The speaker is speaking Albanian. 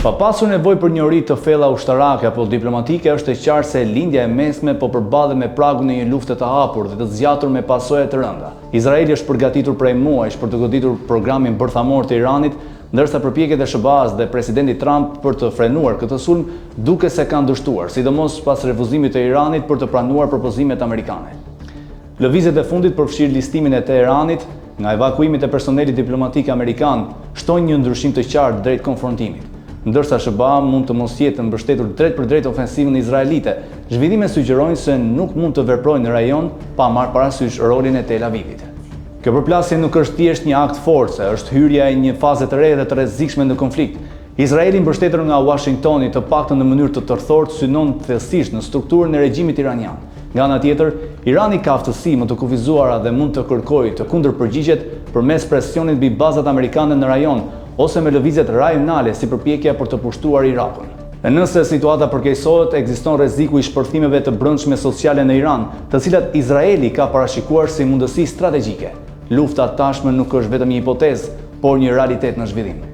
Pa pasur nevojë për njohuri të thella ushtarake apo diplomatike, është e qartë se lindja e mesme po përballet me pragun e një lufte të hapur dhe të zgjatur me pasoja të rënda. Izraeli është përgatitur prej muajsh për të goditur programin bërthamor të Iranit, ndërsa përpjekjet e SBA-s dhe presidenti Trump për të frenuar këtë sulm duke se kanë dështuar, sidomos pas refuzimit të Iranit për të pranuar propozimet amerikane. Lëvizjet e fundit përfshirë listimin e Teheranit nga evakuimit e personelit diplomatik amerikan shtojnë një ndryshim të qartë drejt konfrontimit. Ndërsa SBA mund të mos jetë mbështetur drejt për drejt ofensivën izraelite, zhvillimet sugjerojnë se nuk mund të veprojnë në rajon pa marrë parasysh rolin e Tel Avivit. Kjo përplasje nuk është thjesht një akt force, është hyrja e një faze të re dhe të rrezikshme në konflikt. Izraeli mbështetur nga Washingtoni të paktën në mënyrë të tërthort synon thellësisht në strukturën e regjimit iranian. Nga ana tjetër, Irani ka aftësi më të kufizuara dhe mund të kërkojë të kundërpërgjigjet përmes presionit mbi bazat amerikane në rajon ose me lëvizjet rajonale si përpjekja për të pushtuar Irakun. E nëse situata përkeqësohet, ekziston rreziku i shpërthimeve të brendshme sociale në Iran, të cilat Izraeli ka parashikuar si mundësi strategjike. Lufta tashmë nuk është vetëm një hipotezë, por një realitet në zhvillim.